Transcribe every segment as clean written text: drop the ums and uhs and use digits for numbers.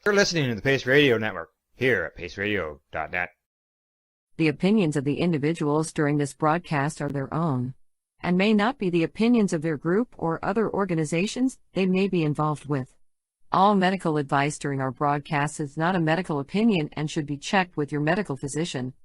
You're listening to the Pace Radio Network here at paceradio.net. The opinions of the individuals during this broadcast are their own and may not be the opinions of their group or other organizations they may be involved with. All medical advice during our broadcast is not a medical opinion and should be checked with your medical physician.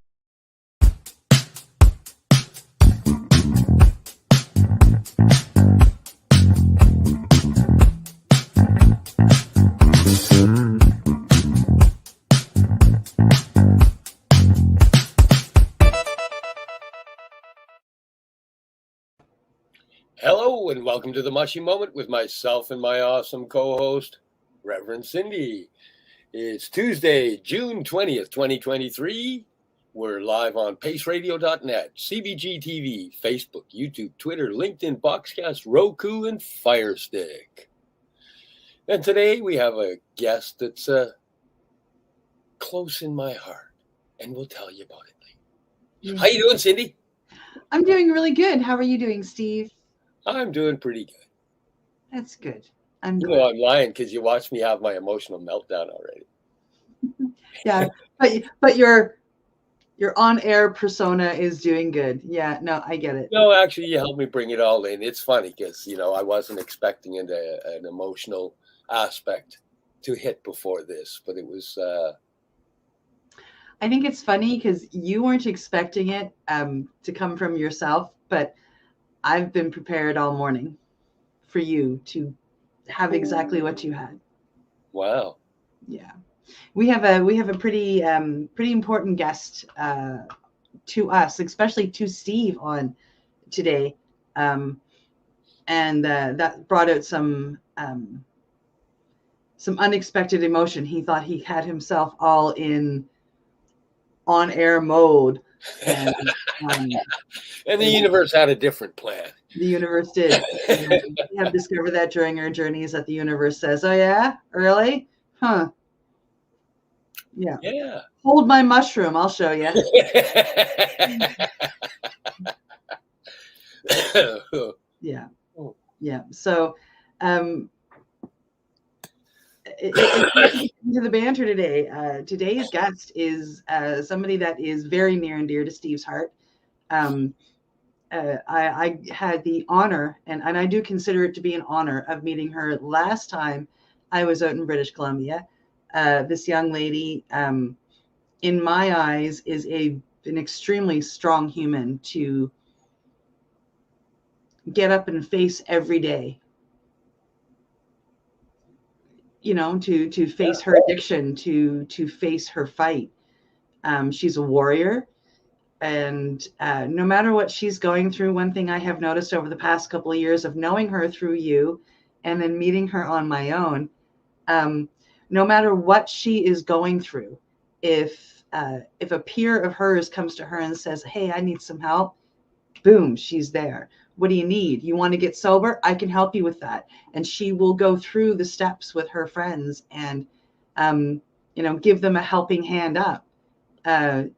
Hello and welcome to the Mushie Moment with myself and my awesome co-host, Reverend Cindy. It's Tuesday, June 20th, 2023. We're live on paceradio.net, CBG TV, Facebook, YouTube, Twitter, LinkedIn, Boxcast, Roku, and Fire Stick. And today we have a guest that's close in my heart, and we'll tell you about it later. How you doing, Cindy? I'm doing really good. How are you doing, Steve? I'm doing pretty good. That's good. I'm lying because you watched me have my emotional meltdown already. Yeah, but your on-air persona is doing good. Yeah, no, I get it. No, actually, you helped me bring it all in. It's funny because, I wasn't expecting an emotional aspect to hit before this, but it was... I think it's funny because you weren't expecting it to come from yourself, but I've been prepared all morning for you to have exactly what you had. Wow. Yeah. We have a pretty important guest to us, especially to Steve on today. And that brought out some unexpected emotion. He thought he had himself all in on-air mode. And the universe had a different plan. The universe did. We have discovered that during our journeys that the universe says, oh yeah, really? Huh. Yeah. Yeah. Hold my mushroom, I'll show you. Yeah. Yeah. So into the banter today. Today's guest is somebody that is very near and dear to Steve's heart. I had the honor, and I do consider it to be an honor, of meeting her last time I was out in British Columbia. This young lady, in my eyes, is an extremely strong human to get up and face every day. To face her addiction, to face her fight. She's a warrior. And no matter what she's going through, one thing I have noticed over the past couple of years of knowing her through you and then meeting her on my own, no matter what she is going through, if a peer of hers comes to her and says, hey, I need some help, boom, she's there. What do you need? You want to get sober? I can help you with that. And she will go through the steps with her friends and, give them a helping hand up,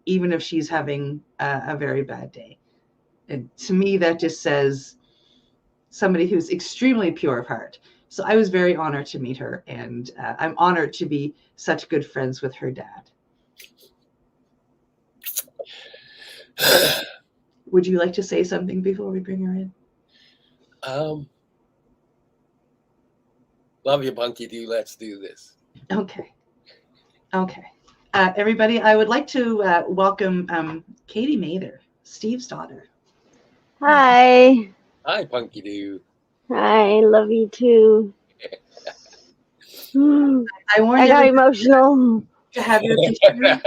even if she's having a very bad day. And to me, that just says somebody who's extremely pure of heart. So I was very honored to meet her, and I'm honored to be such good friends with her dad. Would you like to say something before we bring her in? Love you, Bunky Doo. Let's do this. Okay. Everybody, I would like to welcome Kati Mather, Steve's daughter. Hi. Hi, Punky Doo. I love you too. I got emotional. To have your picture.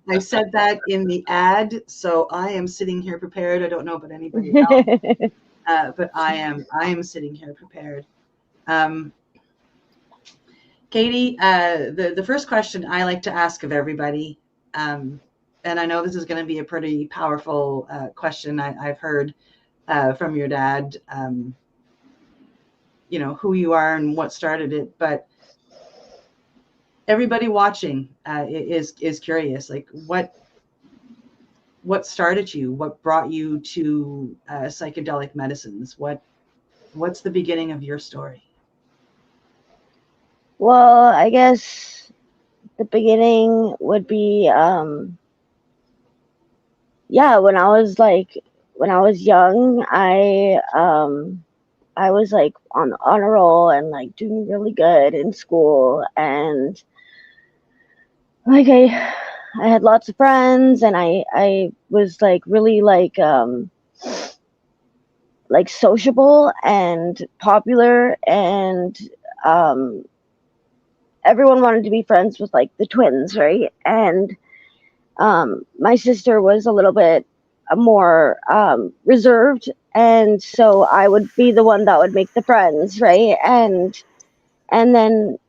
I said that in the ad, so I am sitting here prepared. I don't know about anybody else, but I am sitting here prepared. Kati, the first question I like to ask of everybody, and I know this is going to be a pretty powerful question. I've heard from your dad, who you are and what started it, but everybody watching is curious, like what started you? What brought you to psychedelic medicines? What's the beginning of your story? Well, I guess the beginning would be, when I was young, I was like on the honor roll and like doing really good in school, and like I had lots of friends, and I was like really like sociable and popular, and everyone wanted to be friends with like the twins, right? And my sister was a little bit more reserved, and so I would be the one that would make the friends, right? And then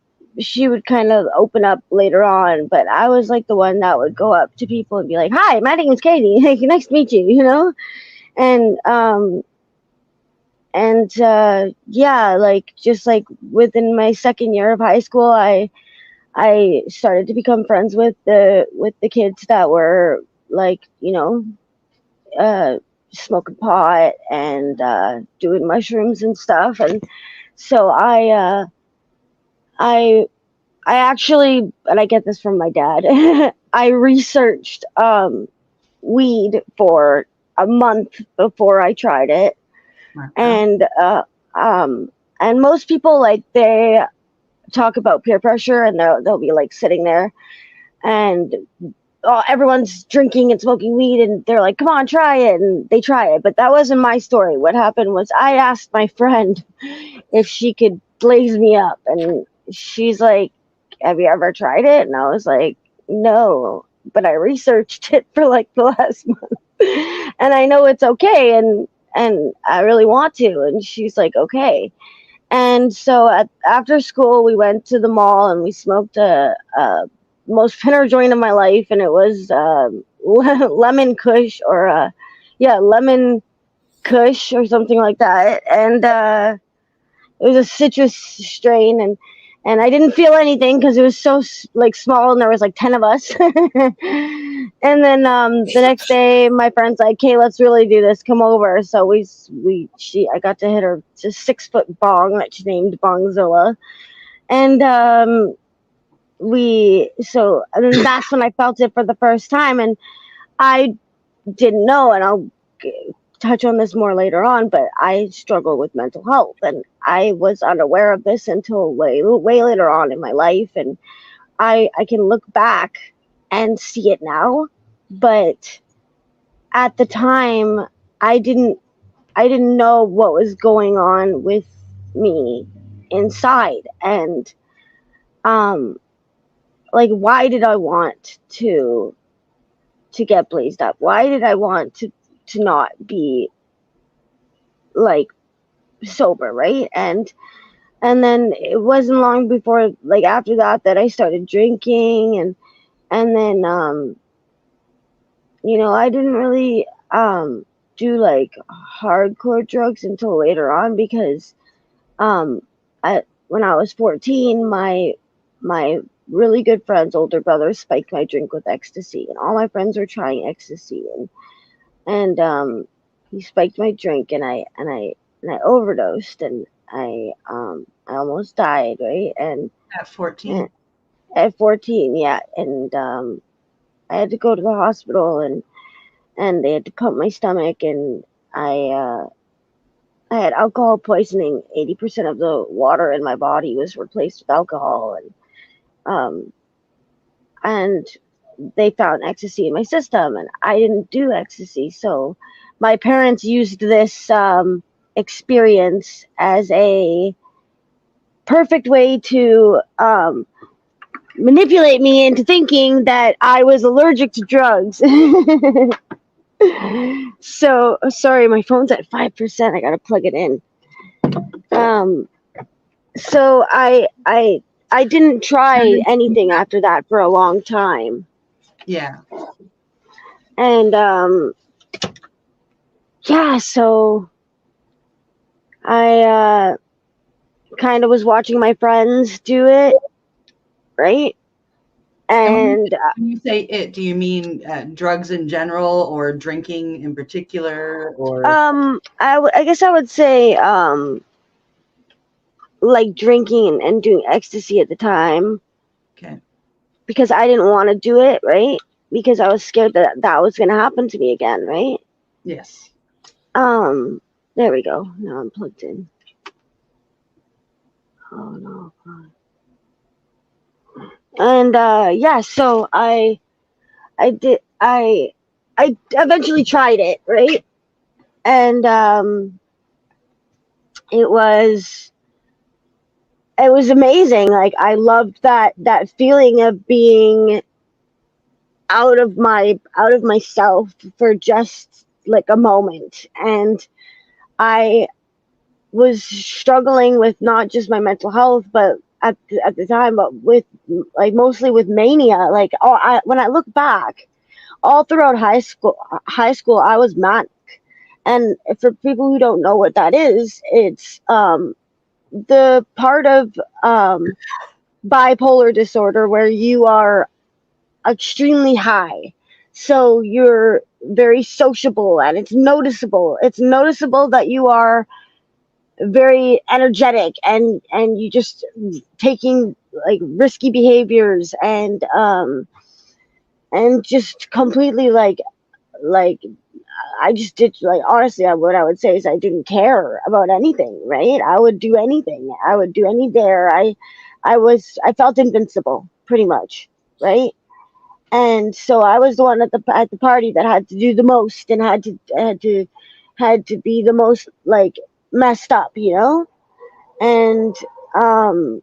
she would kind of open up later on, but I was like the one that would go up to people and be like, "Hi, my name is Katie. Like, nice to meet you," you know? And yeah, like just like within my second year of high school, I started to become friends with the kids that were like, smoking pot and doing mushrooms and stuff. And so I actually, and I get this from my dad, I researched weed for a month before I tried it. And and most people, like, they talk about peer pressure, and they'll be like sitting there, and everyone's drinking and smoking weed, and they're like, "Come on, try it," and they try it. But that wasn't my story. What happened was I asked my friend if she could blaze me up, and she's like, "Have you ever tried it?" And I was like, "No, but I researched it for like the last month, and I know it's okay, and I really want to." And she's like, "Okay." And so after school, we went to the mall and we smoked a most pinner joint of my life, and it was lemon kush, or lemon kush or something like that. And it was a citrus strain, and I didn't feel anything because it was so like small, and there was like 10 of us. And then the next day, my friend's like, "Hey, let's really do this. Come over." So I got to hit her to 6-foot bong that she named Bongzilla, and and then that's when I felt it for the first time, and I didn't know, and I'll touch on this more later on, but I struggle with mental health, and I was unaware of this until way later on in my life, and I can look back and see it now, but at the time I didn't know what was going on with me inside, and like, why did I want to get blazed up? Why did I want to not be like sober, right? And then it wasn't long before, like, after that I started drinking, and then I didn't really do like hardcore drugs until later on, because when I was 14, my really good friend's older brother spiked my drink with ecstasy, and all my friends were trying ecstasy, and he spiked my drink, and I overdosed, and I almost died, right? And At 14. At 14, yeah. And I had to go to the hospital, and they had to pump my stomach, and I had alcohol poisoning. 80% of the water in my body was replaced with alcohol, and they found ecstasy in my system, and I didn't do ecstasy. So my parents used this experience as a perfect way to manipulate me into thinking that I was allergic to drugs. So sorry, my phone's at 5%. I gotta plug it in. So I didn't try anything after that for a long time. Yeah. And yeah, so I kind of was watching my friends do it, right? And when you say it, do you mean drugs in general, or drinking in particular, or? I guess I would say like drinking and doing ecstasy at the time. Okay. because I didn't want to do it, right? Because I was scared that that was going to happen to me again, right? Yes. There we go. Now I'm plugged in. Oh no. And yeah, so I eventually tried it, right? And it was amazing. Like, I loved that feeling of being out of myself for just like a moment. And I was struggling with not just my mental health, but at the time, but with like mostly with mania. Like, when I look back, all throughout high school, I was manic. And for people who don't know what that is, it's the part of bipolar disorder where you are extremely high. So you're very sociable, and it's noticeable. It's noticeable that you are very energetic, and you just taking like risky behaviors, and just completely like I just did, like, honestly, what I would say is I didn't care about anything, right? I would do anything. I would do any dare. I felt invincible pretty much, right? And so I was the one at the party that had to do the most, and had to be the most like messed up, you know? Um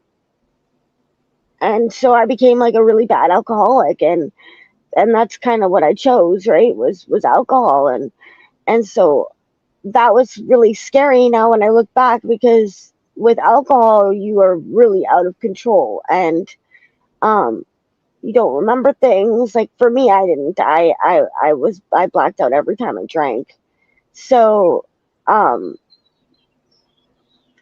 and so I became like a really bad alcoholic, and that's kind of what I chose, right? Was alcohol. And so that was really scary now when I look back, because with alcohol you are really out of control, and you don't remember things. Like, for me, I didn't. I blacked out every time I drank. So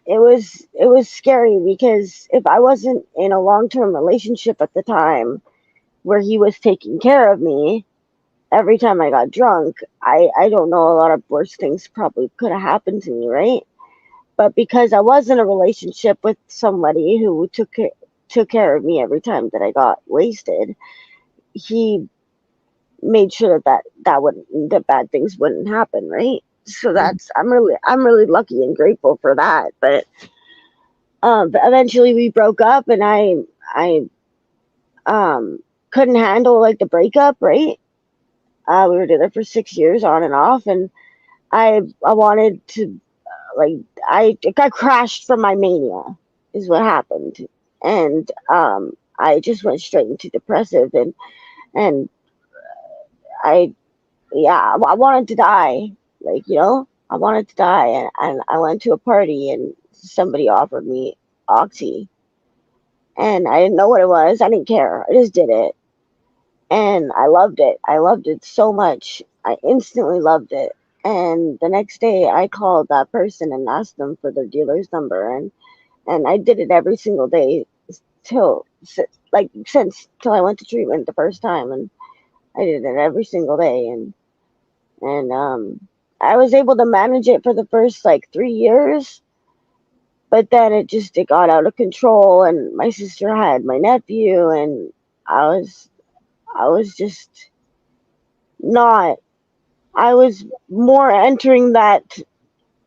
it was scary, because if I wasn't in a long-term relationship at the time where he was taking care of me every time I got drunk, I don't know, a lot of worse things probably could have happened to me, right? But because I was in a relationship with somebody who took care of me every time that I got wasted, he made sure that bad things wouldn't happen, right? So I'm really lucky and grateful for that. But eventually we broke up, and I couldn't handle like the breakup, right? We were together for 6 years on and off, and I wanted to like I crashed from my mania is what happened. And I just went straight into depressive, and I wanted to die, like, you know, I wanted to die. And I went to a party, and somebody offered me oxy, and I didn't know what it was. I didn't care. I just did it, and I loved it. I loved it so much. I instantly loved it. And the next day I called that person and asked them for their dealer's number, and I did it every single day till I went to treatment the first time, and I did it every single day. And I was able to manage it for the first like 3 years, but then it got out of control, and my sister had my nephew, and I was just not. I was more entering that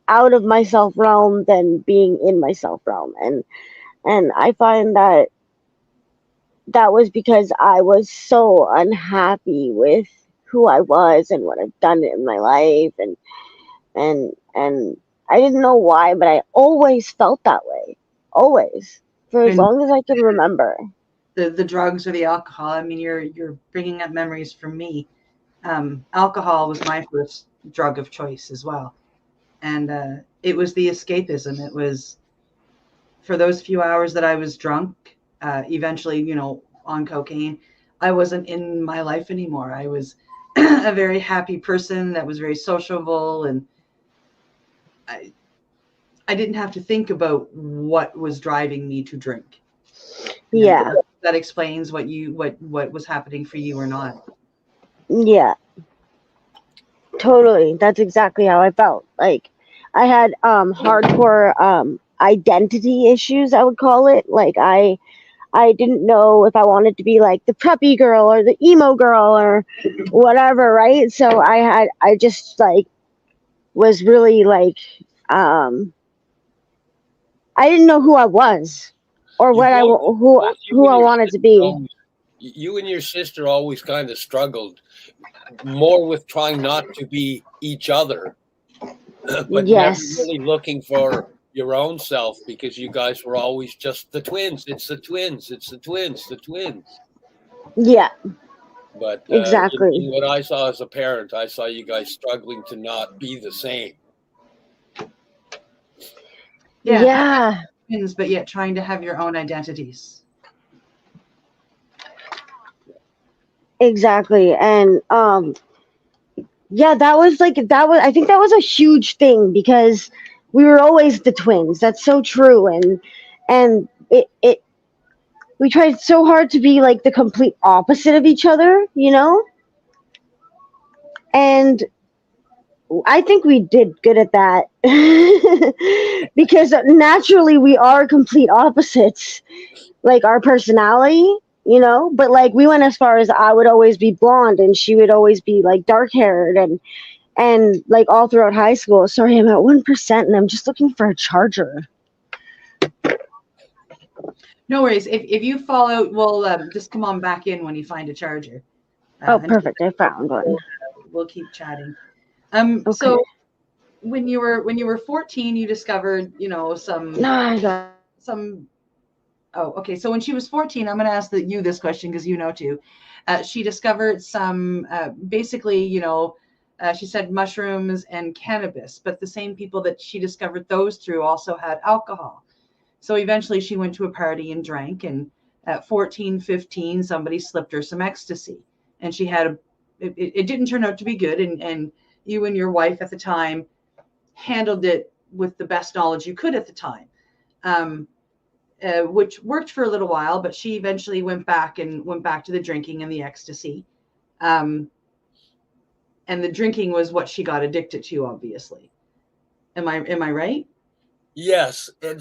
out of myself realm than being in myself realm, and I find that was because I was so unhappy with who I was and what I've done in my life, and I didn't know why, but I always felt that way, always, for as long as I can remember. The drugs or the alcohol. I mean, you're bringing up memories from me. Alcohol was my first drug of choice as well, and it was the escapism. It was for those few hours that I was drunk. Eventually, you know, on cocaine, I wasn't in my life anymore. I was a very happy person that was very sociable, and I didn't have to think about what was driving me to drink. Yeah. That explains what was happening for you or not. Yeah. Totally. That's exactly how I felt. Like, I had hardcore identity issues, I would call it. Like, I I didn't know if I wanted to be like the preppy girl or the emo girl or whatever, right? So I just like was really like I didn't know who I was or You what both you who and I your wanted to sister be. always, you and your sister always kind of struggled more with trying not to be each other, but never Yes. really looking for your own self, because you guys were always just the twins. It's the twins. It's the twins. The twins. Yeah, But in exactly. what I saw as a parent, I saw you guys struggling to not be the same. Yeah. Yeah, Twins, but yet trying to have your own identities. exactly. And yeah, I think that was a huge thing because we were always the twins. That's so true. And it we tried so hard to be like the complete opposite of each other, you know? And I think we did good at that. Because naturally we are complete opposites, like our personality, you know? But like we went as far as I would always be blonde and she would always be like dark haired and like all throughout high school. Sorry, I'm at 1% and I'm just looking for a charger. No worries. If you fall out, we'll just come on back in when you find a charger. Oh, And perfect. I found one. we'll keep chatting. Okay. So when you were 14, you discovered, some. Oh, okay. So when she was 14, I'm going to ask you this question because you know too. She discovered some, basically, she said mushrooms and cannabis, but the same people that she discovered those through also had alcohol. So eventually she went to a party and drank, and at 14, 15, somebody slipped her some ecstasy, and she had it didn't turn out to be good. And you and your wife at the time handled it with the best knowledge you could at the time. Which worked for a little while, but she eventually went back to the drinking and the ecstasy. And the drinking was what she got addicted to, obviously. Am I right? Yes, and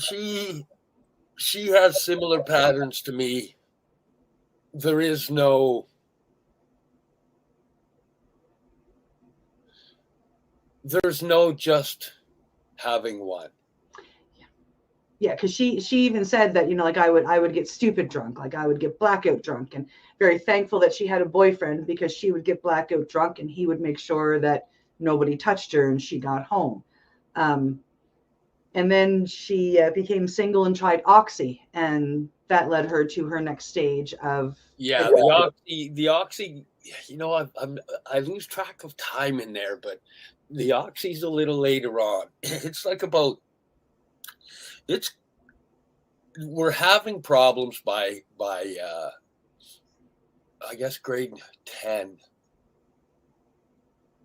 she has similar patterns to me. There's no just having one. Yeah, because she even said that, like I would get stupid drunk, like I would get blackout drunk, and very thankful that she had a boyfriend because she would get blackout drunk and he would make sure that nobody touched her and she got home. And then she became single and tried Oxy, and that led her to her next stage of the Oxy. I lose track of time in there, but the Oxy's a little later on. It's like we're having problems by I guess grade 10,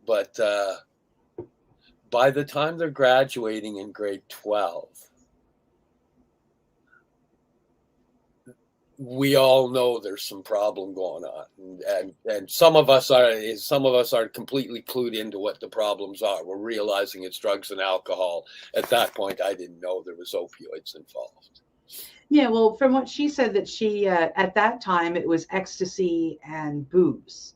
but by the time they're graduating in grade 12, we all know there's some problem going on, and some of us are completely clued into what the problems are. We're realizing it's drugs and alcohol. At that point, I didn't know there was opioids involved. Yeah, well, from what she said, that she at that time it was ecstasy and booze,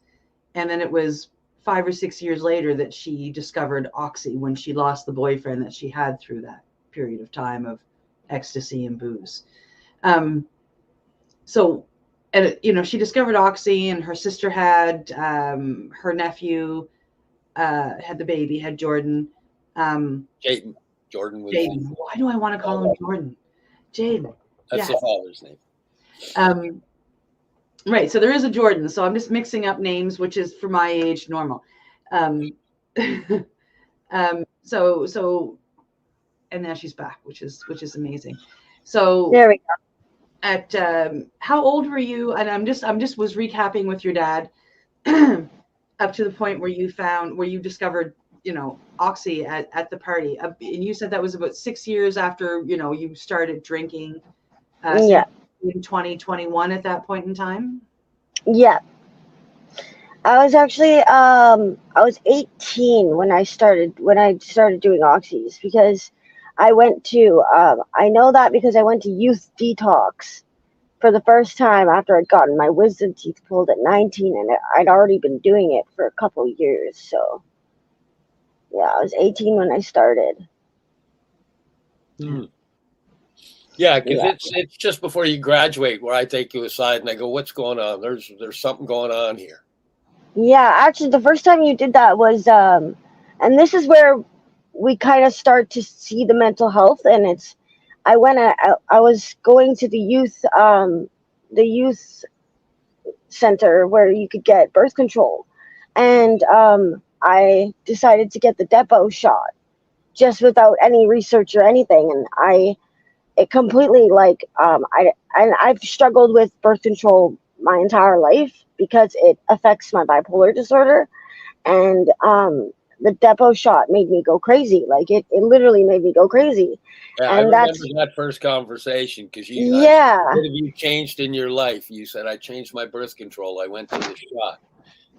and then it was 5 or 6 years later that she discovered Oxy when she lost the boyfriend that she had through that period of time of ecstasy and booze. So, and she discovered Oxy, and her sister had her nephew had the baby, had Jordan. Jaden. Jordan was. Jaden. Why do I want to call him Jordan? Jaden. That's the father's name. Right. So there is a Jordan. So I'm just mixing up names, which is for my age normal. So, and now she's back, which is amazing. So there we go. At how old were you? And I'm just was recapping with your dad up to the point where you discovered, Oxy at the party. And you said that was about 6 years after, you started drinking. Yeah. In 2021 at that point in time? Yeah. I was actually I was 18 when I started doing oxys because I went to I know that because I went to youth detox for the first time after I'd gotten my wisdom teeth pulled at 19, and I'd already been doing it for a couple of years. So yeah, I was 18 when I started. Yeah, because it's just before you graduate where I take you aside and I go, "What's going on? There's something going on here." Yeah, actually, the first time you did that was, and this is where we kind of start to see the mental health. And I was going to the youth center where you could get birth control, and I decided to get the depot shot just without any research or anything, and it completely I've struggled with birth control my entire life because it affects my bipolar disorder, and the depot shot made me go crazy. Like it literally made me go crazy. Yeah, and I remember that first conversation because what have you changed in your life? You said, "I changed my birth control. I went to the shot."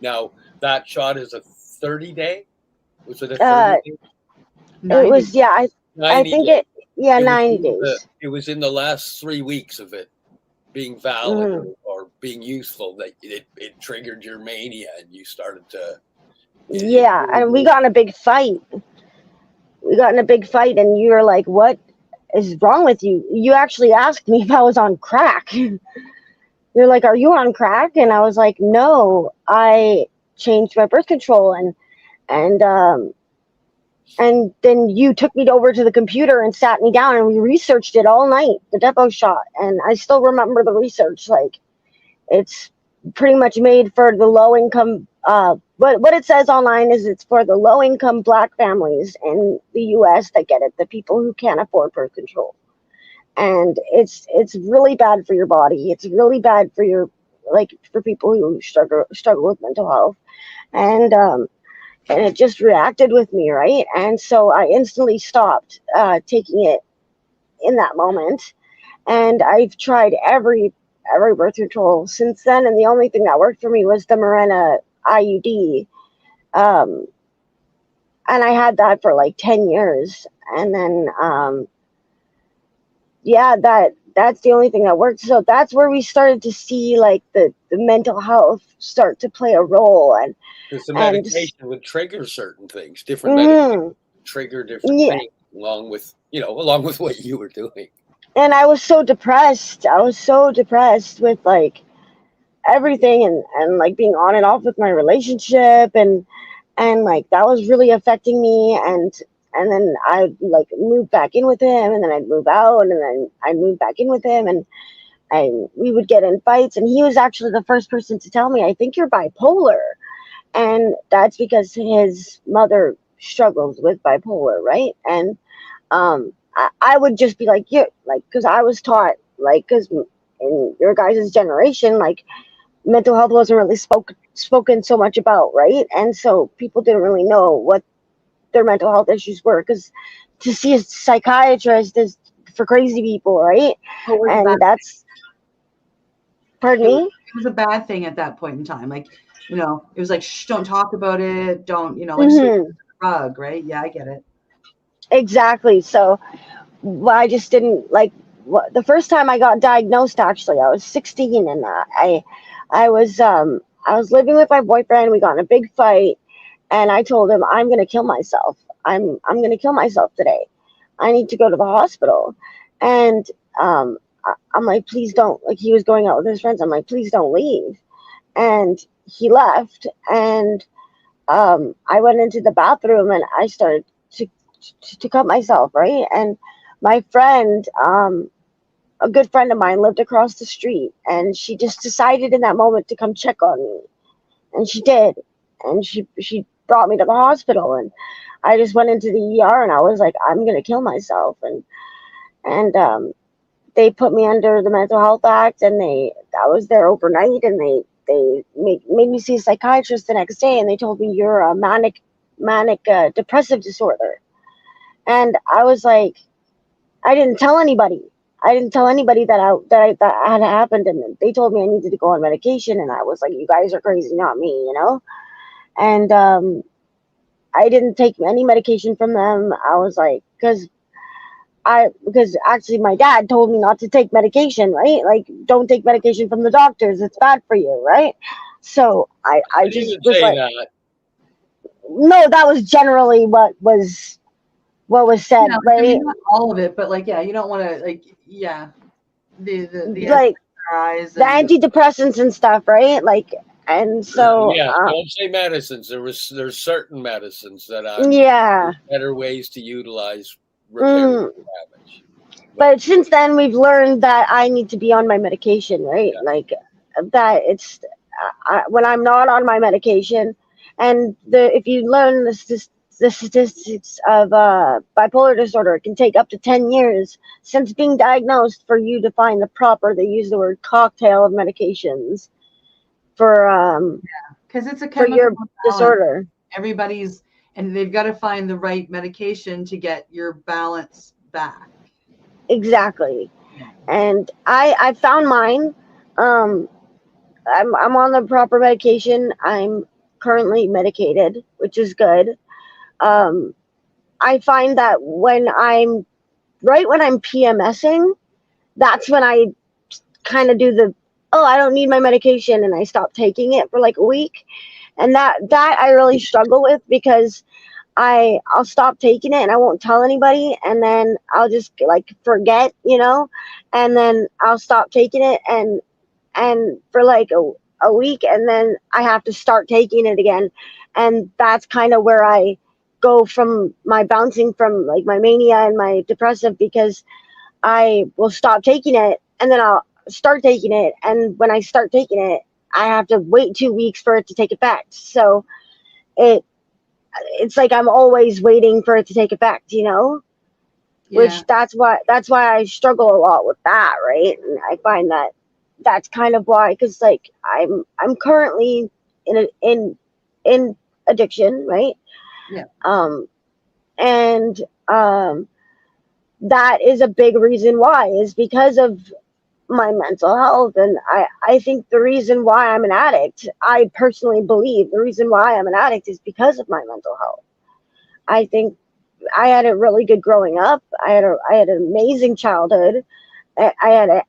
Now that shot is a 30-day. Was it a 30-day? It was, yeah. I think days. 90 days. It was in the last 3 weeks of it being valid or being useful that it triggered your mania and you started to. And we got in a big fight. And you were like, "What is wrong with you?" You actually asked me if I was on crack. You're like, "Are you on crack?" And I was like, "No, I changed my birth control." And then you took me over to the computer and sat me down, and we researched it all night, the depot shot. And I still remember the research. Like, it's pretty much made for the low income. What it says online is it's for the low income Black families in the U.S. that get it, the people who can't afford birth control. And it's really bad for your body. It's really bad for for people who struggle with mental health. And it just reacted with me, right? And so I instantly stopped taking it in that moment. And I've tried every birth control since then, and the only thing that worked for me was the Mirena IUD. And I had that for like 10 years. And then, that's the only thing that worked. So that's where we started to see like the mental health start to play a role. And because the medication would trigger certain things, different medications trigger different things, along with what you were doing. And I was so depressed. With like everything, and like being on and off with my relationship, and like that was really affecting me. And then I'd like move back in with him, and then I'd move out, and then I'd move back in with him, and we would get in fights. And he was actually the first person to tell me, "I think you're bipolar." And that's because his mother struggles with bipolar, right? And I would just be like, "Yeah," like, because I was taught, like, because in your guys' generation, like, mental health wasn't really spoken so much about, right? And so people didn't really know what their mental health issues were, because to see a psychiatrist is for crazy people, right? And that's, pardon me? It was a bad thing at that point in time. Like, it was like, shh, don't talk about it. Don't, like sweep the rug, right? Yeah, I get it. Exactly. So I just didn't like the first time I got diagnosed. Actually, I was 16, and I was living with my boyfriend. We got in a big fight, and I told him, "I'm gonna kill myself. I'm gonna kill myself today. I need to go to the hospital." And I'm like, "Please don't." Like, he was going out with his friends. I'm like, "Please don't leave." And he left, and I went into the bathroom, and I started to cut myself, right? And my friend, a good friend of mine, lived across the street, and she just decided in that moment to come check on me, and she did, and she brought me to the hospital, and I just went into the ER, and I was like, "I'm gonna kill myself," and they put me under the Mental Health Act, and I was there overnight, and they made me see a psychiatrist the next day, and they told me, "You're a manic depressive disorder." And I was like, I didn't tell anybody. that had happened, and they told me I needed to go on medication, and I was like, "You guys are crazy, not me," And I didn't take any medication from them. I was like, because because actually my dad told me not to take medication, right? Like, don't take medication from the doctors. It's bad for you, right? So I I just didn't was say like, that. no, that was generally what was said, Yeah, right? I mean, not all of it, but like, yeah, you don't want to like, yeah, the Like SRIs the and antidepressants and stuff, right? Like, and so Yeah, don't say medicines. There's certain medicines that yeah. better ways to utilize repairing damage. But since then, we've learned that I need to be on my medication, right? Yeah. Like that. It's when I'm not on my medication, and if you learn the statistics of bipolar disorder, it can take up to 10 years since being diagnosed for you to find the proper. They use the word cocktail of medications for because it's a for your chemical balance. disorder. Everybody's, and they've got to find the right medication to get your balance back. Exactly. And I found mine. I'm on the proper medication. I'm currently medicated, which is good. I find that when I'm PMSing, that's when I kind of do I don't need my medication, and I stop taking it for like a week. And that I really struggle with, because I'll stop taking it and I won't tell anybody, and then I'll just like forget, and then I'll stop taking it, and for like a week, and then I have to start taking it again. And that's kind of where I go from my bouncing from like my mania and my depressive, because I will stop taking it and then I'll start taking it, and when I start taking it, I have to wait 2 weeks for it to take effect. So it's like I'm always waiting for it to take effect, which that's why I struggle a lot with that, right? And I find that that's kind of why, because like I'm currently in addiction, right? Yeah. And that is a big reason why, is because of my mental health. And I think the reason why I'm an addict, I personally believe the reason why I'm an addict is because of my mental health. I think I had a really good growing up. I had an amazing childhood. I had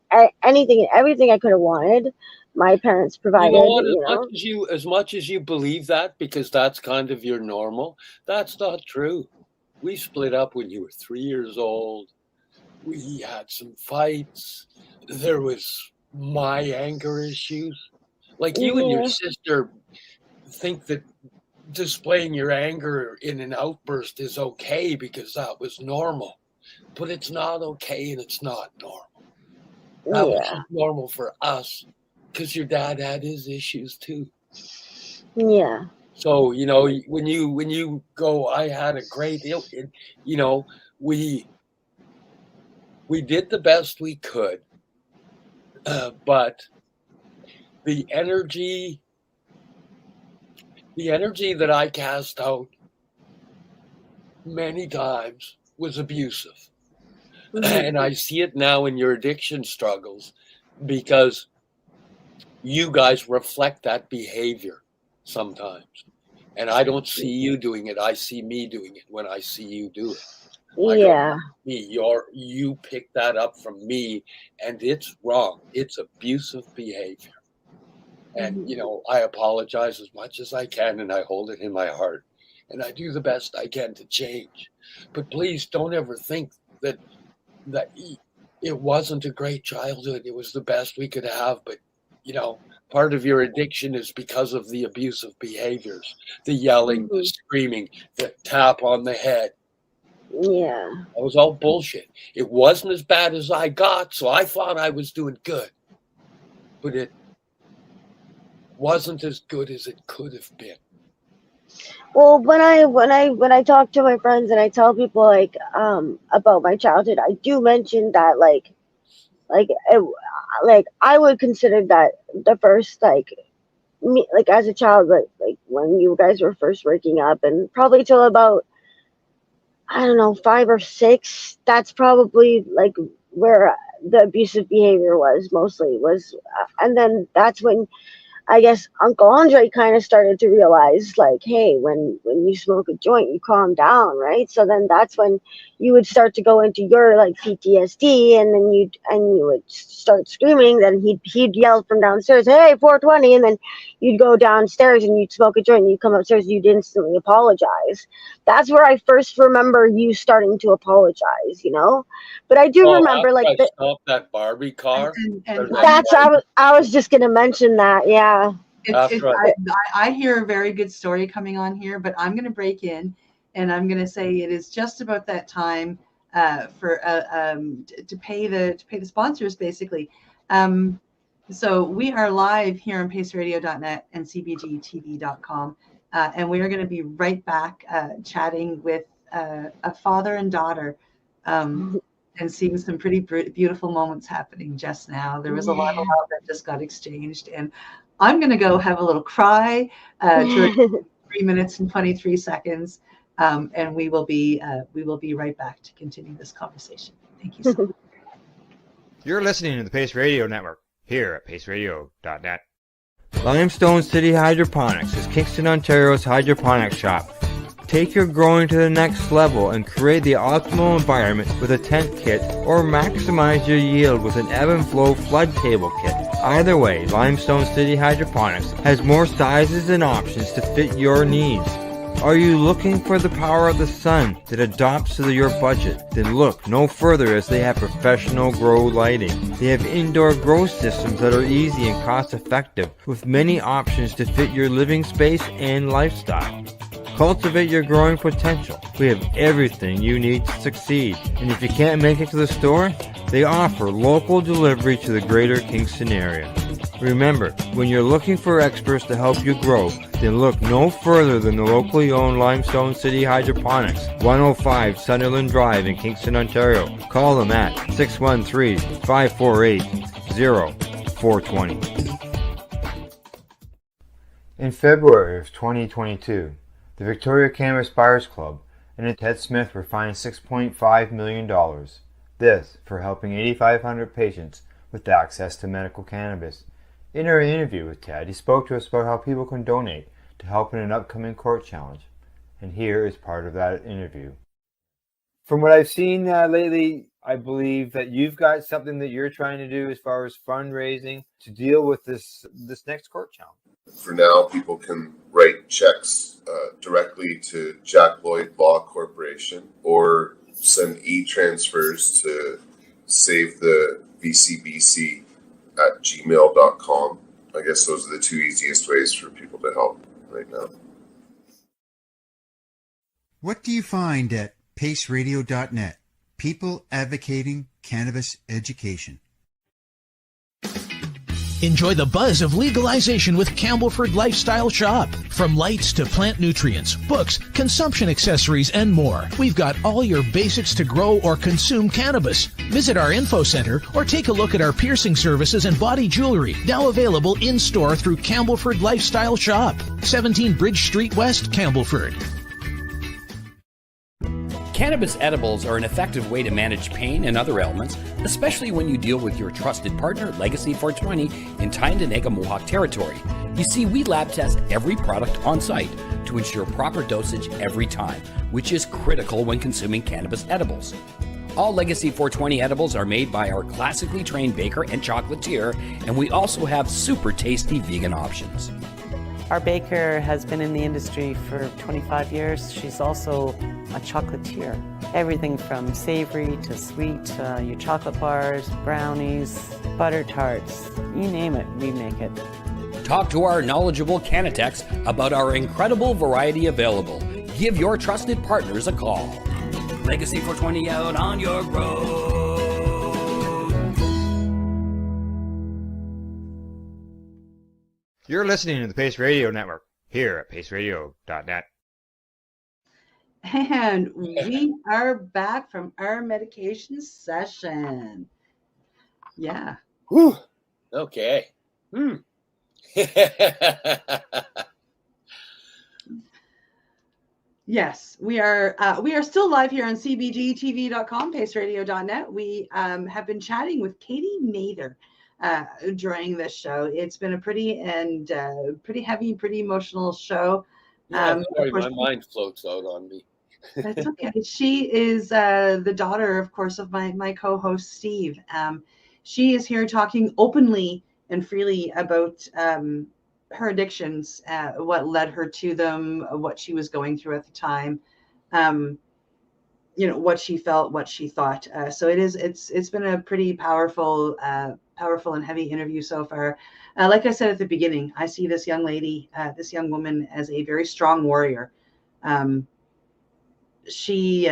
everything I could have wanted. My parents provided. You know what? As much as you believe that, because that's kind of your normal, that's not true. We split up when you were 3 years old. We had some fights. There was my anger issues. Like, you and your sister think that displaying your anger in an outburst is okay because that was normal, but it's not okay, and it's not normal. That was just normal for us, because your dad had his issues too. Yeah. So, when you go, I had a great deal, we did the best we could, but the energy that I cast out many times was abusive. And I see it now in your addiction struggles, because you guys reflect that behavior sometimes. And I don't see you doing it. I see me doing it when I see you do it. Yeah. You pick that up from me, and it's wrong. It's abusive behavior. And, I apologize as much as I can, and I hold it in my heart. And I do the best I can to change. But please don't ever think that it wasn't a great childhood. It was the best we could have. But, part of your addiction is because of the abusive behaviors, the yelling, the screaming, the tap on the head. Yeah. That was all bullshit. It wasn't as bad as I got, so I thought I was doing good. But it wasn't as good as it could have been. Well, when I talk to my friends and I tell people like about my childhood, I do mention that like I would consider that the first me, like as a child, like when you guys were first waking up, and probably till about, I don't know, 5 or 6, that's probably like where the abusive behavior was mostly, and then that's when I guess Uncle Andre kind of started to realize, like, hey, when you smoke a joint, you calm down, right? So then that's when you would start to go into your like PTSD, and then you would start screaming. Then he'd yell from downstairs, "Hey, 420!" And then you'd go downstairs and you'd smoke a joint. And you'd come upstairs, and you'd instantly apologize. That's where I first remember you starting to apologize, you know. But I do remember, like, I stopped that Barbie car. And that's I was just gonna mention that, yeah. I hear a very good story coming on here, but I'm going to break in, and I'm going to say it is just about that time to pay the sponsors, basically. So we are live here on paceradio.net and cbgtv.com, and we are going to be right back chatting with a father and daughter, and seeing some pretty beautiful moments happening just now. There was a lot of love that just got exchanged, and I'm going to go have a little cry during 3 minutes and 23 seconds, and we will be right back to continue this conversation. Thank you so much. You're listening to the Pace Radio Network here at paceradio.net. Limestone City Hydroponics is Kingston, Ontario's hydroponics shop. Take your growing to the next level and create the optimal environment with a tent kit, or maximize your yield with an ebb and flow flood table kit. Either way, Limestone City Hydroponics has more sizes and options to fit your needs. Are you looking for the power of the sun that adapts to your budget? Then look no further, as they have professional grow lighting. They have indoor grow systems that are easy and cost effective, with many options to fit your living space and lifestyle. Cultivate your growing potential. We have everything you need to succeed. And if you can't make it to the store, they offer local delivery to the greater Kingston area. Remember, when you're looking for experts to help you grow, then look no further than the locally owned Limestone City Hydroponics, 105 Sunderland Drive in Kingston, Ontario. Call them at 613-548-0420. In February of 2022, the Victoria Cannabis Buyers Club and Ted Smith were fined $6.5 million. This for helping 8,500 patients with access to medical cannabis. In our interview with Ted, he spoke to us about how people can donate to help in an upcoming court challenge. And here is part of that interview. From what I've seen lately, I believe that you've got something that you're trying to do as far as fundraising to deal with this next court challenge. For now, people can write checks directly to Jack Lloyd Law Corporation, or send e-transfers to savethevcbc@gmail.com. I guess those are the two easiest ways for people to help right now. What do you find at paceradio.net? People advocating cannabis education. Enjoy the buzz of legalization with Campbellford Lifestyle Shop. From lights to plant nutrients, books, consumption accessories, and more, we've got all your basics to grow or consume cannabis. Visit our info center or take a look at our piercing services and body jewelry, now available in-store through Campbellford Lifestyle Shop, 17 Bridge Street West, Campbellford. Cannabis edibles are an effective way to manage pain and other ailments, especially when you deal with your trusted partner, Legacy 420, in Tyendinaga Mohawk territory. You see, we lab test every product on site to ensure proper dosage every time, which is critical when consuming cannabis edibles. All Legacy 420 edibles are made by our classically trained baker and chocolatier, and we also have super tasty vegan options. Our baker has been in the industry for 25 years. She's also a chocolatier. Everything from savory to sweet, your chocolate bars, brownies, butter tarts, you name it, we make it. Talk to our knowledgeable Cannatex about our incredible variety available. Give your trusted partners a call. Legacy 420 out on your road. You're listening to the Pace Radio Network here at paceradio.net. And we are back from our medication session. Yeah. Whew. Okay. Yes, we are still live here on cbgtv.com, paceradio.net. We have been chatting with Kati Mather, during this show. It's been a pretty heavy, pretty emotional show. Yeah, Of sorry, course, my mind floats out on me. that's okay. She is the daughter, of course, of my co-host Steve. She is here talking openly and freely about her addictions, what led her to them, what she was going through at the time, what she felt, what she thought. So it's been a pretty powerful and heavy interview so far. Like I said at the beginning, I see this young lady, this young woman, as a very strong warrior. She's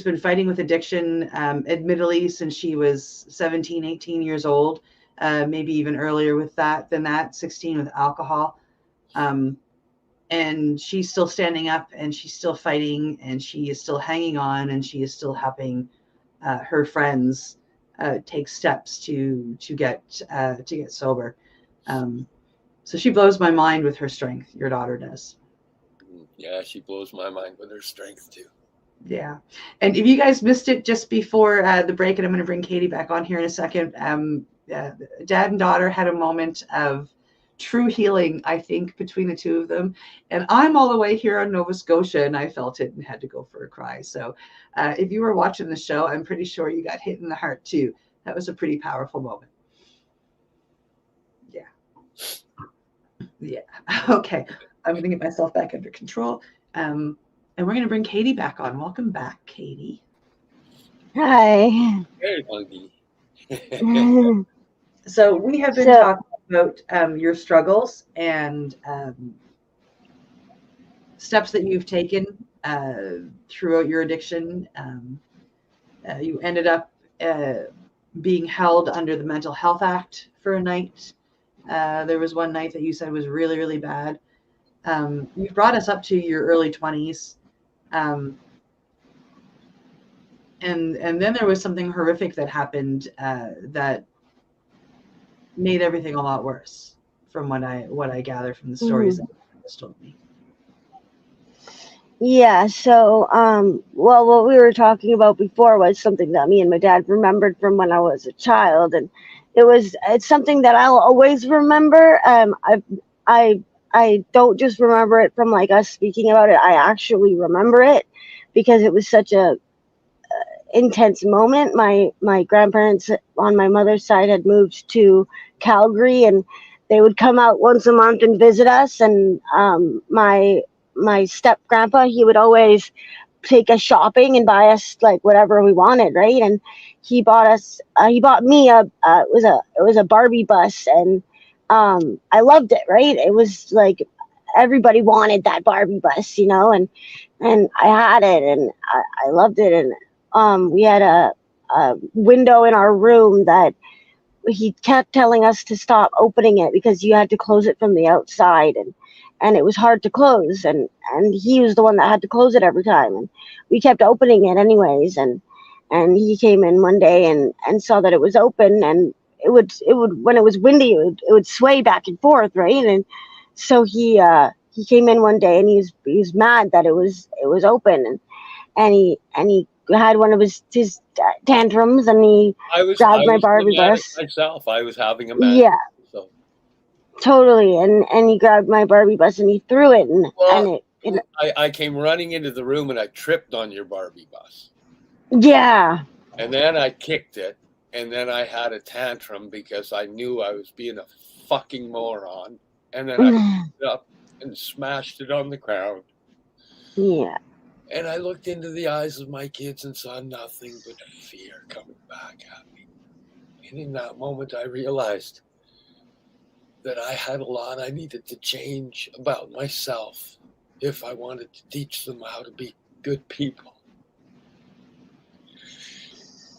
been fighting with addiction, admittedly, since she was 17, 18 years old, maybe even earlier than that, 16 with alcohol. And she's still standing up, and she's still fighting, and she is still hanging on, and she is still helping her friends take steps to get sober. So she blows my mind with her strength. Your daughter does. Yeah, she blows my mind with her strength too. Yeah. And if you guys missed it just before the break, and I'm going to bring Katie back on here in a second, dad and daughter had a moment of true healing, I think, between the two of them. And I'm all the way here on Nova Scotia, and I felt it and had to go for a cry. So if you were watching the show, I'm pretty sure you got hit in the heart too. That was a pretty powerful moment. Yeah. Yeah. Okay. I'm going to get myself back under control. And we're going to bring Katie back on. Welcome back, Katie. Hi. Very hungry. So we have been talking about your struggles and steps that you've taken throughout your addiction. You ended up being held under the Mental Health Act for a night. There was one night that you said was really, really bad. You brought us up to your early 20s. And then there was something horrific that happened that made everything a lot worse, from what I gather from the stories that you just told me. Yeah, so well, what we were talking about before was something that me and my dad remembered from when I was a child, and it's something that I'll always remember. I don't just remember it from like us speaking about it. I actually remember it because it was such a intense moment. My grandparents on my mother's side had moved to Calgary, and they would come out once a month and visit us. And my step grandpa, he would always take us shopping and buy us like whatever we wanted, right? And he bought me it was a Barbie bus, and I loved it, right? It was like everybody wanted that Barbie bus, and I had it, and I loved it. And we had a window in our room that he kept telling us to stop opening it because you had to close it from the outside, and it was hard to close, and he was the one that had to close it every time, and we kept opening it anyways, and he came in one day and saw that it was open, and it would when it was windy, it would sway back and forth, right? And so he came in one day, and he was mad that it was open, and he had one of his tantrums, and he grabbed my Barbie bus. Myself, I was having a man. Yeah. So. Totally, and he grabbed my Barbie bus and he threw it, and I came running into the room and I tripped on your Barbie bus. Yeah. And then I kicked it, and then I had a tantrum because I knew I was being a fucking moron, and then I picked it up and smashed it on the ground. Yeah. And I looked into the eyes of my kids and saw nothing but fear coming back at me. And in that moment, I realized that I had a lot I needed to change about myself if I wanted to teach them how to be good people.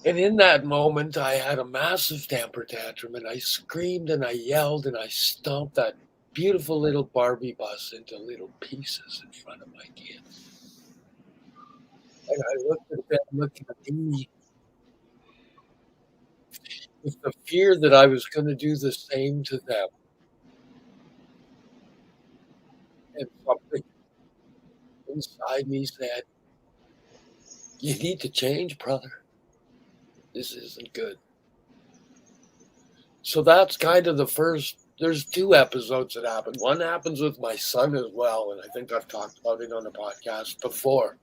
And in that moment, I had a massive temper tantrum, and I screamed and I yelled and I stomped that beautiful little Barbie bus into little pieces in front of my kids. And I looked at them looking at me with the fear that I was going to do the same to them. And something inside me said, "You need to change, brother. This isn't good." So that's kind of the first. There's two episodes that happen. One happens with my son as well, and I think I've talked about it on the podcast before,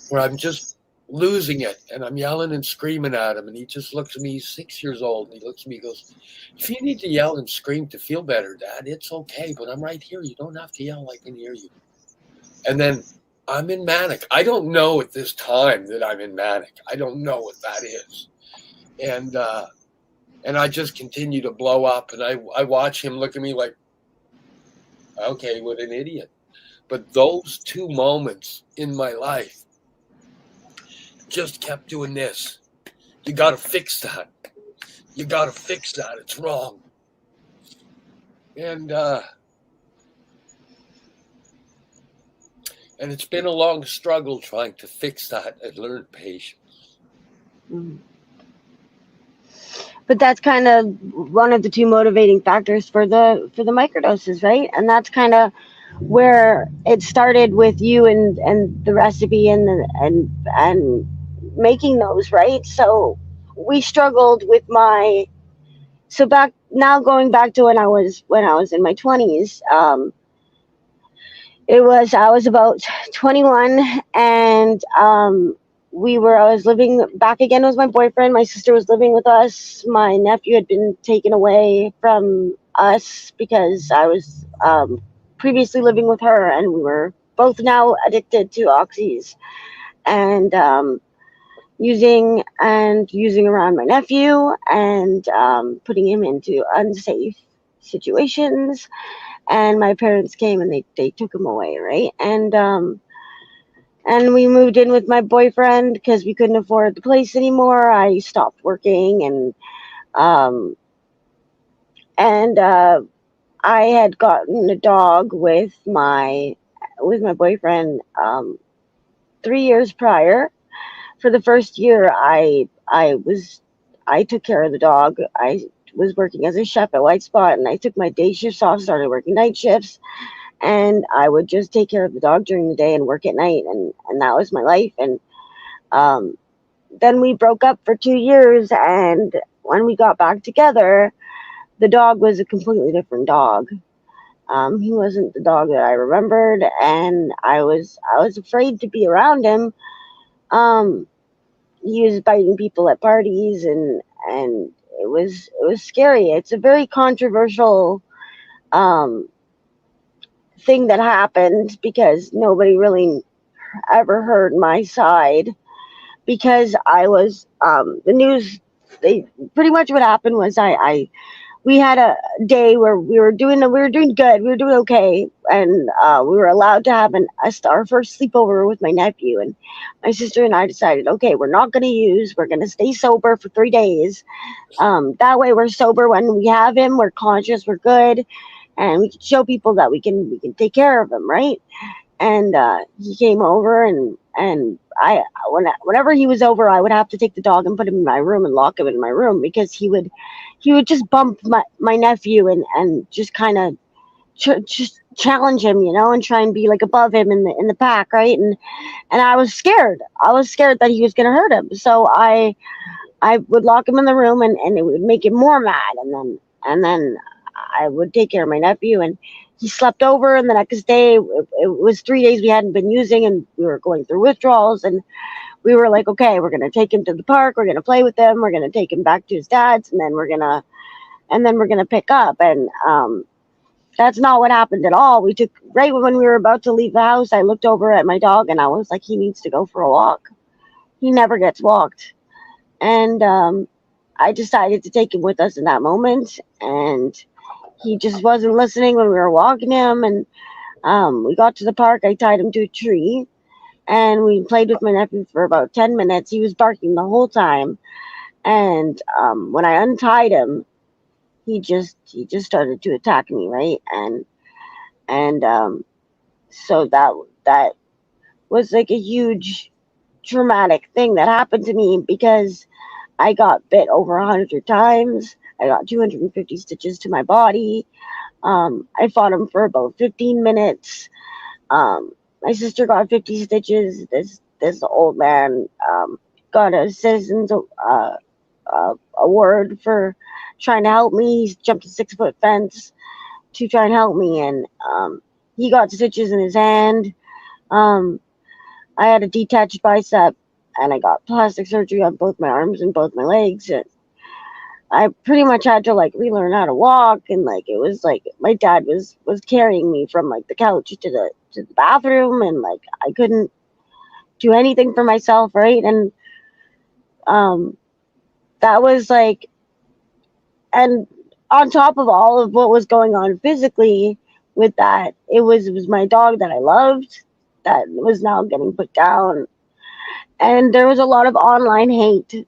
where I'm just losing it, and I'm yelling and screaming at him, and he just looks at me. He's 6 years old, and he looks at me and goes, "If you need to yell and scream to feel better, Dad, it's okay, but I'm right here. You don't have to yell. I can hear you." And then I'm in manic. I don't know at this time that I'm in manic. I don't know what that is. And I just continue to blow up, and I watch him look at me like, okay, what an idiot. But those two moments in my life just kept doing this. You got to fix that. You got to fix that. It's wrong. And it's been a long struggle trying to fix that and learn patience. Mm. But that's kind of one of the two motivating factors for the microdoses, right? And that's kind of where it started with you and the recipe and making those, right? So we struggled with going back to when I was in my 20s. I was about 21, and I was living back again with my boyfriend. My sister was living with us. My nephew had been taken away from us because I was previously living with her, and we were both now addicted to oxys, and using around my nephew, and putting him into unsafe situations. And my parents came and they took him away, right? And we moved in with my boyfriend because we couldn't afford the place anymore. I stopped working, and I had gotten a dog with my boyfriend 3 years prior. For the first year, I took care of the dog. I was working as a chef at White Spot, and I took my day shifts off, started working night shifts. And I would just take care of the dog during the day and work at night, and that was my life. And then we broke up for 2 years, and when we got back together, the dog was a completely different dog. He wasn't the dog that I remembered, and I was afraid to be around him. He was biting people at parties, and it was scary. It's a very controversial thing that happened because nobody really ever heard my side, because I was the news. They pretty much what happened was we had a day where we were doing good, we were doing okay, and we were allowed to have our first sleepover with my nephew, and my sister and I decided, okay, we're not going to use, we're going to stay sober for 3 days. That way we're sober when we have him, we're conscious, we're good, and we can show people that we can take care of him, right? And he came over, and whenever he was over, I would have to take the dog and put him in my room and lock him in my room, because he would just bump my nephew and just kind of just challenge him, and try and be like above him in the pack, right? And I was scared. I was scared that he was going to hurt him. So I would lock him in the room, and it would make him more mad. And then I would take care of my nephew, and he slept over. And the next day, it was 3 days we hadn't been using, and we were going through withdrawals, and we were like, okay, we're going to take him to the park. We're going to play with him. We're going to take him back to his dad's, and then we're going to pick up. And that's not what happened at all. Right when we were about to leave the house, I looked over at my dog, and I was like, he needs to go for a walk. He never gets walked. And I decided to take him with us in that moment, and he just wasn't listening when we were walking him. And we got to the park. I tied him to a tree, and we played with my nephew for about 10 minutes. He was barking the whole time. And when I untied him, he just started to attack me, right? And so that was like a huge traumatic thing that happened to me, because I got bit over 100 times. I got 250 stitches to my body. I fought him for about 15 minutes. My sister got 50 stitches. This old man got a citizen's award for trying to help me. He jumped a 6-foot fence to try and help me, and he got stitches in his hand. I had a detached bicep, and I got plastic surgery on both my arms and both my legs, and I pretty much had to like relearn how to walk, and like it was like my dad was carrying me from like the couch to the bathroom, and like I couldn't do anything for myself, right? And that was like, and on top of all of what was going on physically with that, it was my dog that I loved that was now getting put down. And there was a lot of online hate.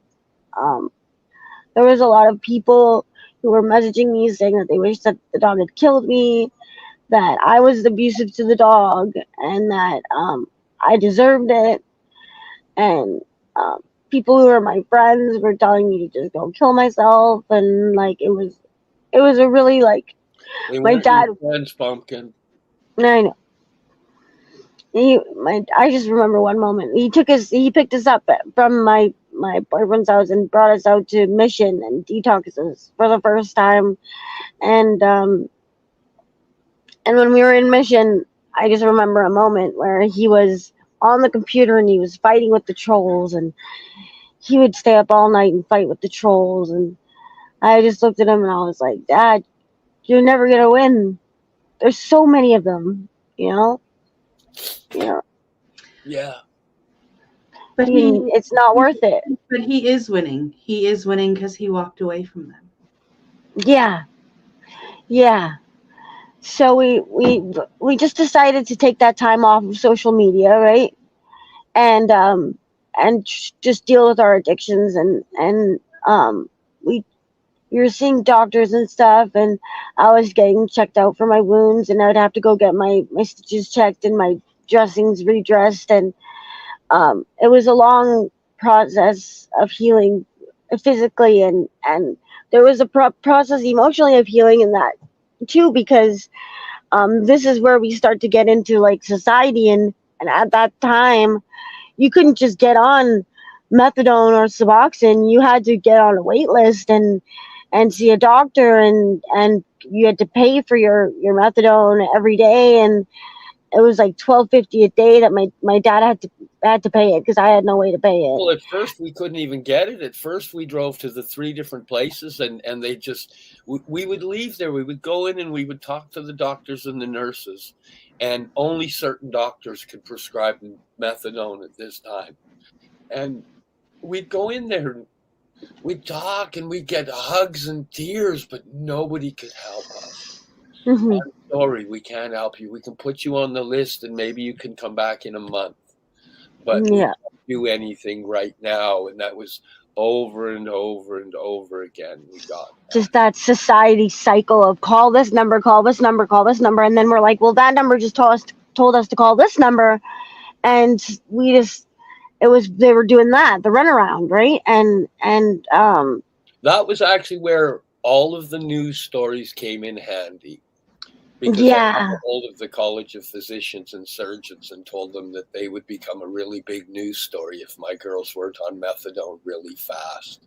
There was a lot of people who were messaging me saying that they wish that the dog had killed me, that I was abusive to the dog, and that I deserved it. And people who were my friends were telling me to just go kill myself, and like it was a really like my dad. Friends, Pumpkin. I know. I just remember one moment. He picked us up from my boyfriend's house and brought us out to Mission and detoxed us for the first time. And when we were in Mission, I just remember a moment where he was on the computer and he was fighting with the trolls, and he would stay up all night and fight with the trolls. And I just looked at him and I was like, Dad, you're never gonna win. There's so many of them, you know. Yeah. But it's not worth it. But he is winning. He is winning because he walked away from them. Yeah. So we just decided to take that time off of social media, right? And just deal with our addictions, and we were seeing doctors and stuff, and I was getting checked out for my wounds, and I'd have to go get my stitches checked and my dressings redressed, and it was a long process of healing physically, and there was a process emotionally of healing in that too, because this is where we start to get into like society, and at that time you couldn't just get on methadone or Suboxone. You had to get on a wait list and see a doctor, and you had to pay for your methadone every day, and it was like $12.50 a day that my dad had to pay it because I had no way to pay it. Well, at first we couldn't even get it. At first we drove to the 3 different places, and they just, we would leave there. We would go in and we would talk to the doctors and the nurses, and only certain doctors could prescribe methadone at this time. And we'd go in there and we'd talk and we'd get hugs and tears, but nobody could help us. Mm-hmm. I'm sorry, we can't help you. We can put you on the list and maybe you can come back in a month. But we can't do anything right now. And that was over and over and over again. We got that. Just that society cycle of call this number, call this number, call this number. And then we're like, well, that number just told us to call this number. And they were doing that, the runaround, right? And that was actually where all of the news stories came in handy. Because I got a hold of the College of Physicians and Surgeons and told them that they would become a really big news story if my girls weren't on methadone really fast.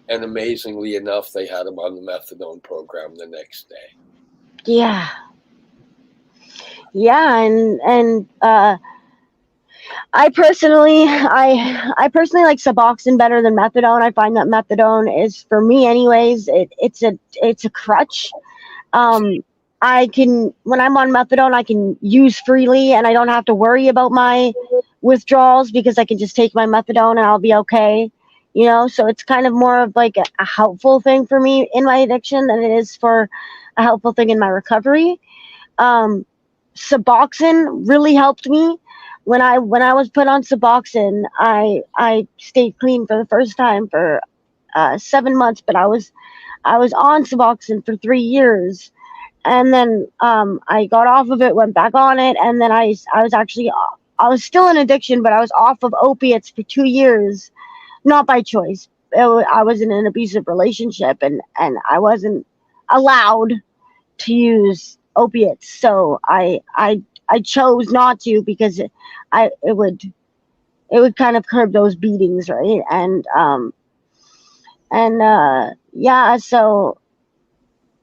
And amazingly enough, they had them on the methadone program the next day. Yeah, and I personally like Suboxone better than methadone. I find that methadone is, for me anyways, it's a crutch. When I'm on methadone, I can use freely and I don't have to worry about my withdrawals because I can just take my methadone and I'll be okay. You know, so it's kind of more of like a helpful thing for me in my addiction than it is for a helpful thing in my recovery. Suboxone really helped me. When I was put on Suboxone, I stayed clean for the first time for 7 months, but I was on Suboxone for 3 years. And then I got off of it, went back on it, and then I was still in addiction, but I was off of opiates for 2 years, not by choice. I was in an abusive relationship, and I wasn't allowed to use opiates, so I chose not to because it would kind of curb those beatings, right? And And yeah, so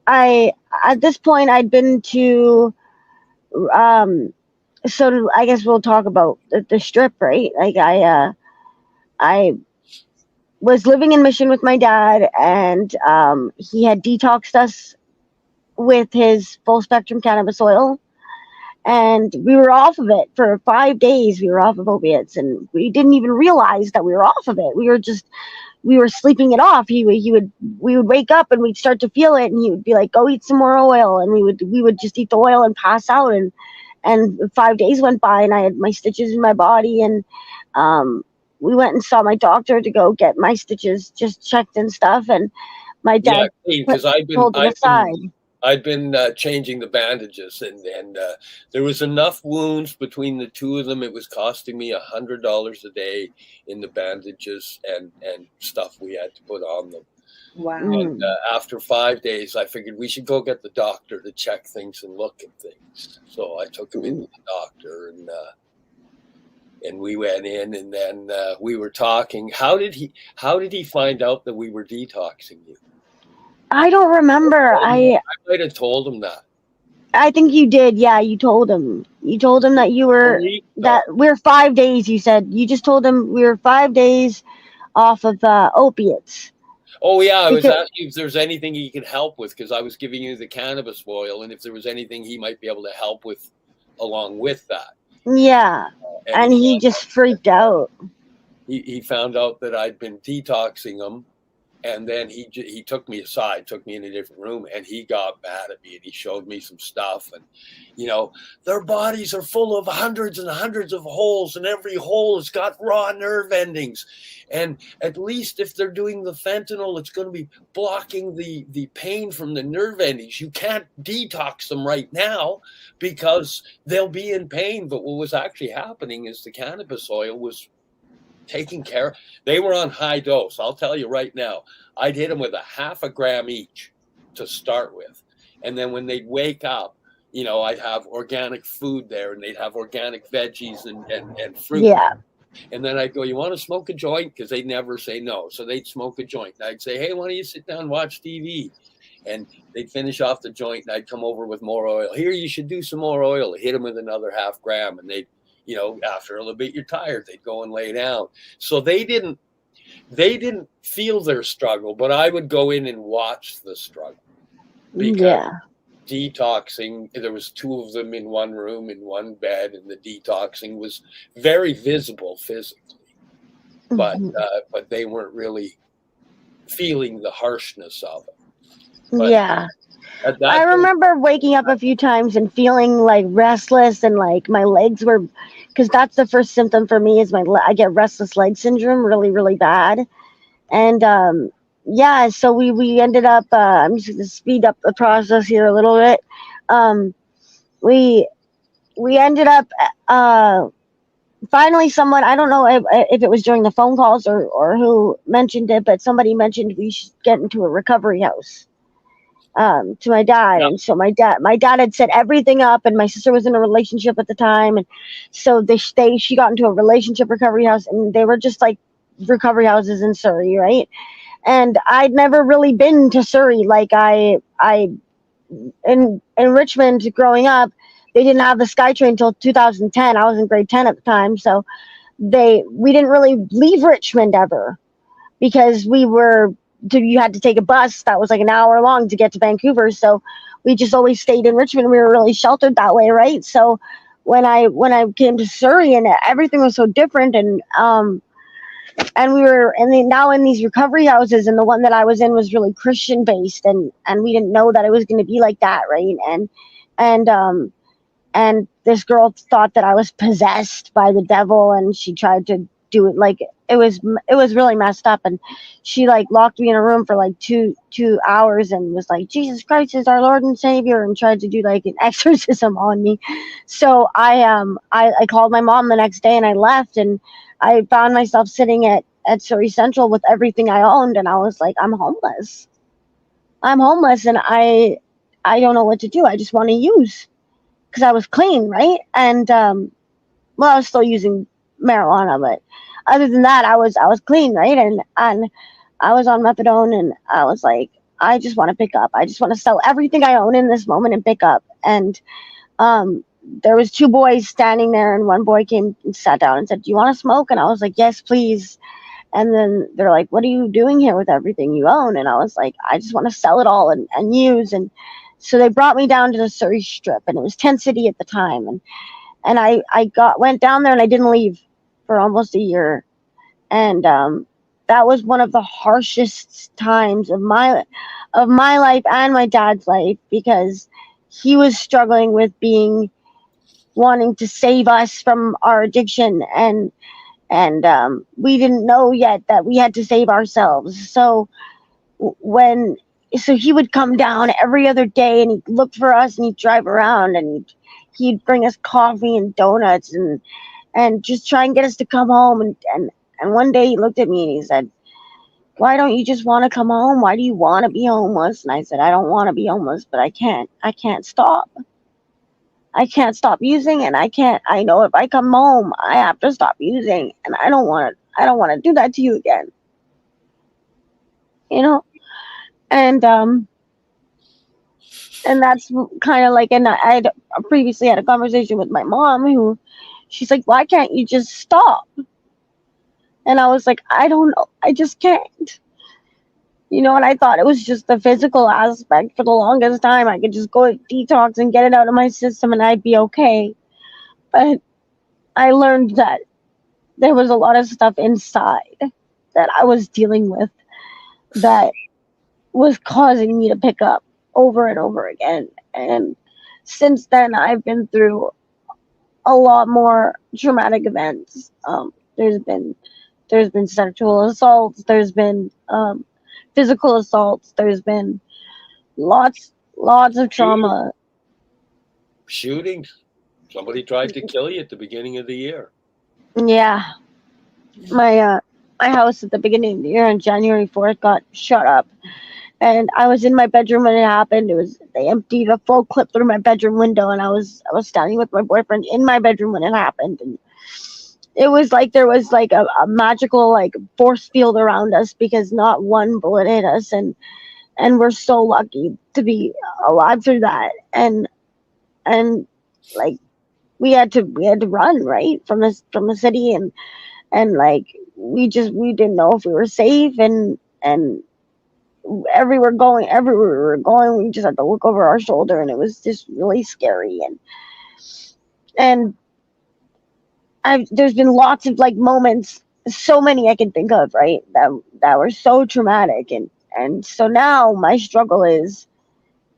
at this point I'd been to so I guess we'll talk about the strip, right? Like I was living in Mission with my dad, and he had detoxed us with his full spectrum cannabis oil, and we were off of it for 5 days. We were off of opiates, and we didn't even realize that we were off of it. We were sleeping it off. We would wake up and we'd start to feel it, and he would be like, "Go eat some more oil," and we would just eat the oil and pass out. And 5 days went by, and I had my stitches in my body, and we went and saw my doctor to go get my stitches just checked and stuff. And my dad because pulled them aside. I'd been changing the bandages, and there was enough wounds between the two of them. It was costing me $100 a day in the bandages and stuff we had to put on them. Wow. And after 5 days, I figured we should go get the doctor to check things and look at things. So I took him into the doctor, and we went in, and then we were talking. How did he find out that we were detoxing you? I don't remember. I might have told him that. I think you did. Yeah, you told him. You told him that you were that we're 5 days. You said you just told him we were 5 days off of opiates. Oh yeah, I was asking if there's anything he could help with, because I was giving you the cannabis oil, and if there was anything he might be able to help with along with that. Yeah, and he just freaked out. He found out that I'd been detoxing him. And then he took me aside, took me in a different room, and he got mad at me, and he showed me some stuff. And, their bodies are full of hundreds and hundreds of holes, and every hole has got raw nerve endings. And at least if they're doing the fentanyl, it's going to be blocking the pain from the nerve endings. You can't detox them right now because they'll be in pain. But what was actually happening is the cannabis oil was taking care. They were on high dose. I'll tell you right now, I'd hit them with 0.5 gram each to start with. And then when they'd wake up, I'd have organic food there, and they'd have organic veggies and fruit. Yeah. And then I'd go, "You want to smoke a joint?" Because they'd never say no. So they'd smoke a joint. And I'd say, "Hey, why don't you sit down and watch TV?" And they'd finish off the joint, and I'd come over with more oil. "Here, you should do some more oil." Hit them with another 0.5 gram, and they'd, after a little bit, you're tired. They'd go and lay down. So they didn't feel their struggle, but I would go in and watch the struggle. Because detoxing, there was 2 of them in one room, in one bed, and the detoxing was very visible physically. But they weren't really feeling the harshness of it. But yeah. I remember waking up a few times and feeling like restless, and like my legs were, because that's the first symptom for me is I get restless leg syndrome really, really bad. And so we ended up, I'm just going to speed up the process here a little bit. We ended up finally someone, I don't know if it was during the phone calls or who mentioned it, but somebody mentioned we should get into a recovery house. To my dad. And so my dad had set everything up, and my sister was in a relationship at the time, and so she got into a relationship recovery house, and they were just like recovery houses in Surrey, right? And I'd never really been to Surrey. Like I in Richmond growing up, they didn't have the SkyTrain until 2010. I was in grade 10 at the time, so we didn't really leave Richmond ever, because you had to take a bus that was like an hour long to get to Vancouver. So we just always stayed in Richmond. We were really sheltered that way, right? So when I came to Surrey, and everything was so different, and we were now in these recovery houses, and the one that I was in was really Christian based, and we didn't know that it was going to be like that, right? And this girl thought that I was possessed by the devil, and she tried to do it like it was really messed up, and she like locked me in a room for like two hours and was like, "Jesus Christ is our Lord and Savior," and tried to do like an exorcism on me. So I called my mom the next day, and I left, and I found myself sitting at Surrey Central with everything I owned, and I was like, I'm homeless, and I don't know what to do. I just want to use, because I was clean, right? And I was still using marijuana, but other than that, I was clean, right? And I was on methadone, and I was like, I just want to pick up. I just want to sell everything I own in this moment and pick up. And there was 2 boys standing there, and one boy came and sat down and said, "Do you want to smoke?" And I was like, "Yes, please." And then they're like, "What are you doing here with everything you own?" And I was like, "I just want to sell it all and use." And so they brought me down to the Surrey Strip, and it was Tent City at the time. And I went down there, and I didn't leave for almost a year. And that was one of the harshest times of my life and my dad's life, because he was struggling with wanting to save us from our addiction, and we didn't know yet that we had to save ourselves. So he would come down every other day, and he'd look for us, and he'd drive around, and he'd bring us coffee and donuts and just try and get us to come home. And one day he looked at me and he said, "Why don't you just want to come home? Why do you want to be homeless?" And I said, "I don't want to be homeless, but I can't stop. I can't stop using, and I know if I come home, I have to stop using, and I don't want to do that to you again." And that's kind of like, and I had previously had a conversation with my mom, who she's like, "Why can't you just stop?" And I was like, "I don't know. I just can't." And I thought it was just the physical aspect for the longest time. I could just go detox and get it out of my system and I'd be okay. But I learned that there was a lot of stuff inside that I was dealing with that was causing me to pick up over and over again. And since then, I've been through a lot more traumatic events. There's been sexual assaults. There's been physical assaults. There's been lots of trauma. Shootings. Somebody tried to kill you at the beginning of the year. Yeah, my house at the beginning of the year on January 4th got shut up, and I was in my bedroom when it happened. They emptied a full clip through my bedroom window, and I was standing with my boyfriend in my bedroom when it happened, and it was like there was like a magical like force field around us, because not one bullet hit us, and we're so lucky to be alive through that. And like we had to run right from the city, and like we didn't know if we were safe, and everywhere we were going, we just had to look over our shoulder, and it was just really scary. And there's been lots of like moments, so many I can think of, right, that were so traumatic, and so now my struggle is,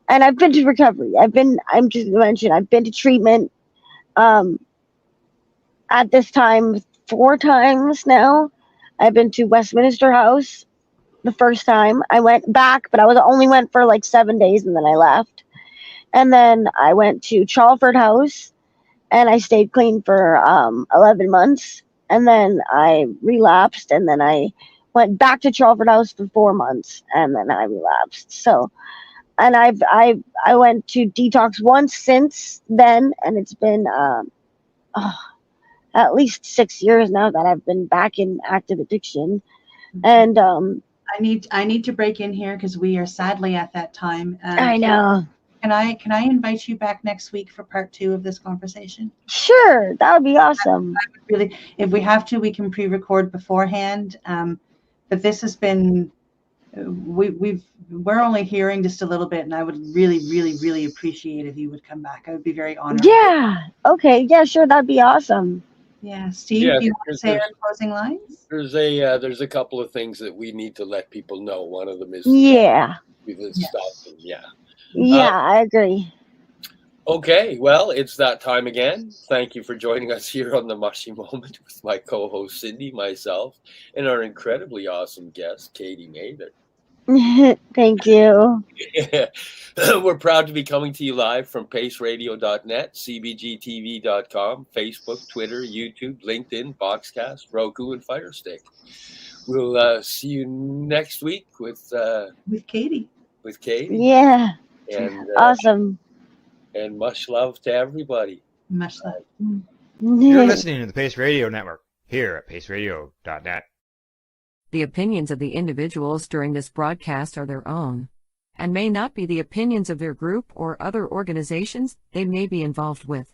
and I've been to recovery. I've been to treatment at this time 4 times now. I've been to Westminster House the first time. I went back, but I only went for like 7 days, and then I left. And then I went to Campbellford House, and I stayed clean for 11 months. And then I relapsed, and then I went back to Campbellford House for 4 months, and then I relapsed. So, and I went to detox once since then, and it's been at least 6 years now that I've been back in active addiction. And I need to break in here because we are sadly at that time. I know. Can I invite you back next week for part 2 of this conversation? Sure, that would be awesome. I would really, if we have to, we can pre-record beforehand. But this has been, we're only hearing just a little bit, and I would really, really, really appreciate if you would come back. I would be very honored. Yeah. Okay. Yeah. Sure. That'd be awesome. Yeah, Steve, do you want to say our closing lines? There's a couple of things that we need to let people know. One of them is stuff. Yeah, I agree. Okay, well, it's that time again. Thank you for joining us here on the Mushie Moment with my co-host Cindy, myself, and our incredibly awesome guest, Kati Mather. Thank you. We're proud to be coming to you live from paceradio.net, cbgtv.com, Facebook, Twitter, YouTube, LinkedIn, Boxcast, Roku, and Firestick. We'll see you next week with Kati. With Kati. Yeah. And awesome. And much love to everybody. Much love. You're listening to the Pace Radio Network here at paceradio.net. The opinions of the individuals during this broadcast are their own, and may not be the opinions of their group or other organizations they may be involved with.